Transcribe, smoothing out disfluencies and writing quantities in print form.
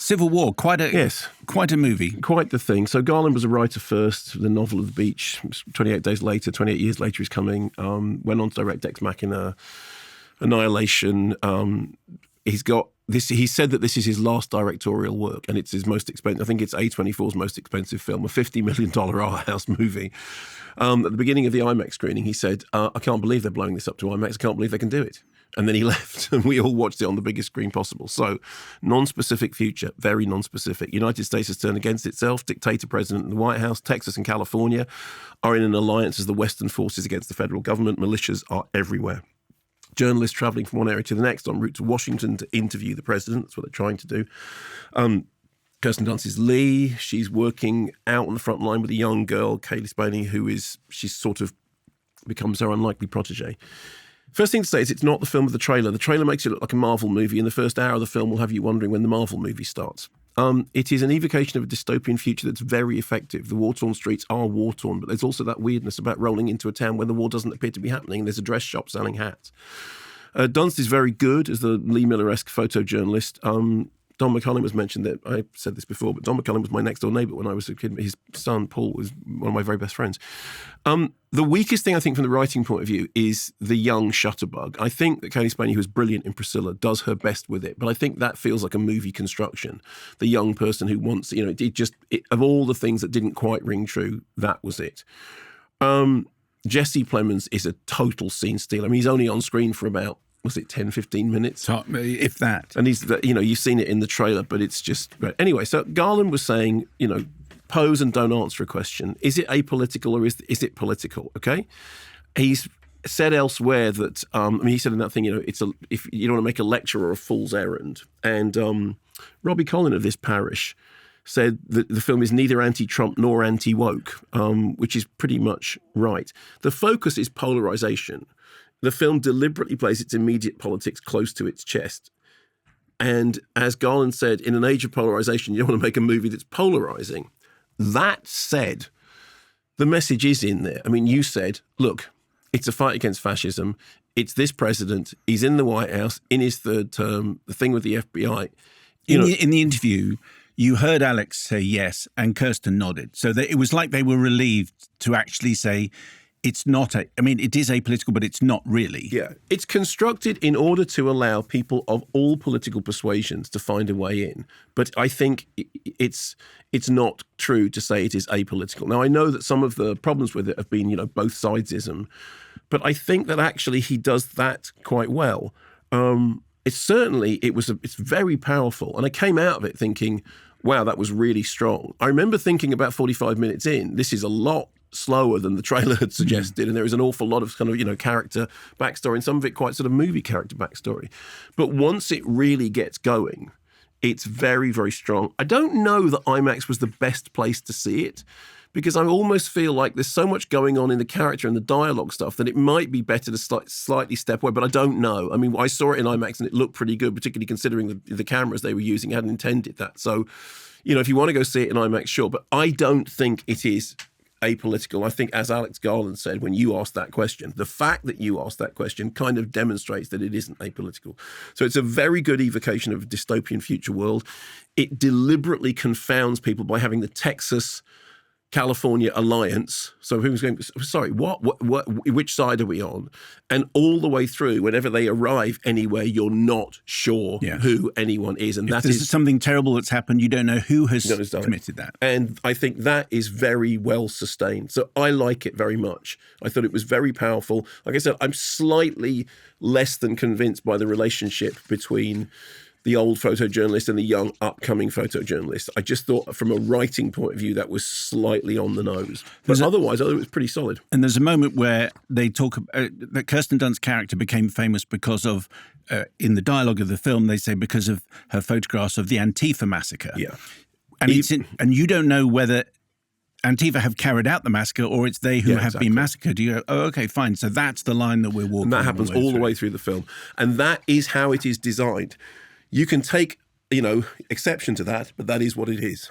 Civil War, quite a movie. Quite the thing. So Garland was a writer first, the novel of the beach. 28 years later he's coming. Went on to direct Ex Machina, Annihilation. He's got this. He said that this is his last directorial work, and it's his most expensive. I think it's A24's most expensive film, a $50 million art house movie. At the beginning of the IMAX screening, he said, "I can't believe they're blowing this up to IMAX. I can't believe they can do it." And then he left, and we all watched it on the biggest screen possible. So, non-specific future, very non-specific. United States has turned against itself. Dictator president in the White House. Texas and California are in an alliance as the Western forces against the federal government. Militias are everywhere. Journalists travelling from one area to the next en route to Washington to interview the president. That's what they're trying to do. Kirsten Dunst is Lee. She's working out on the front line with a young girl, Kaylee Spaney, she's sort of becomes her unlikely protege. First thing to say is it's not the film of the trailer. The trailer makes it look like a Marvel movie, and the first hour of the film will have you wondering when the Marvel movie starts. It is an evocation of a dystopian future that's very effective. The war-torn streets are war-torn, but there's also that weirdness about rolling into a town where the war doesn't appear to be happening, and there's a dress shop selling hats. Dunst is very good as the Lee Miller-esque photojournalist. Don McCullum was mentioned that I said this before, but Don McCullum was my next door neighbour when I was a kid. His son, Paul, was one of my very best friends. The weakest thing, I think, from the writing point of view is the young Shutterbug. I think that Kaylee Spaney, who's brilliant in Priscilla, does her best with it, but I think that feels like a movie construction. The young person who wants, of all the things that didn't quite ring true, that was it. Jesse Plemons is a total scene stealer. I mean, he's only on screen for about, was it 10, 15 minutes? If that. And you've seen it in the trailer, but it's just... Right. Anyway, so Garland was saying, pose and don't answer a question. Is it apolitical or is it political? Okay? He's said elsewhere that, he said in that thing, if you don't want to make a lecture or a fool's errand. And Robbie Collin of This Parish said that the film is neither anti-Trump nor anti-woke, which is pretty much right. The focus is polarization. The film deliberately plays its immediate politics close to its chest. And as Garland said, in an age of polarization, you don't want to make a movie that's polarizing. That said, the message is in there. I mean, you said, look, it's a fight against fascism. It's this president. He's in the White House in his third term, the thing with the FBI. In the interview, you heard Alex say yes and Kirsten nodded. So that it was like they were relieved to actually say, it's not it is apolitical, but it's not really. Yeah. It's constructed in order to allow people of all political persuasions to find a way in. But I think it's not true to say it is apolitical. Now, I know that some of the problems with it have been, both sidesism, but I think that actually he does that quite well. It's very powerful. And I came out of it thinking, wow, that was really strong. I remember thinking about 45 minutes in, this is a lot slower than the trailer had suggested, and there is an awful lot of kind of character backstory, and some of it quite sort of movie character backstory. But once it really gets going, it's very, very strong. I don't know that IMAX was the best place to see it, because I almost feel like there's so much going on in the character and the dialogue stuff that it might be better to slightly step away, but I don't know. I mean, I saw it in IMAX and it looked pretty good, particularly considering the cameras they were using hadn't intended that. So, if you want to go see it in IMAX, sure, but I don't think it is apolitical. I think, as Alex Garland said when you asked that question, the fact that you asked that question kind of demonstrates that it isn't apolitical. So it's a very good evocation of a dystopian future world. It deliberately confounds people by having the Texas-California alliance. So who's going, sorry, what, which side are we on? And all the way through, whenever they arrive anywhere, you're not sure who anyone is. And if there's something terrible that's happened, you don't know who has committed that. And I think that is very well sustained. So I like it very much. I thought it was very powerful. Like I said, I'm slightly less than convinced by the relationship between the old photojournalist and the young upcoming photojournalist. I just thought from a writing point of view, that was slightly on the nose. But otherwise, I thought it was pretty solid. And there's a moment where they talk that Kirsten Dunst's character became famous because of, in the dialogue of the film, they say because of her photographs of the Antifa massacre. Yeah. And you don't know whether Antifa have carried out the massacre or it's they who have been massacred. You go, oh, okay, fine. So that's the line that we're walking. And that happens all the way through the film. And that is how it is designed. You can take, exception to that, but that is what it is.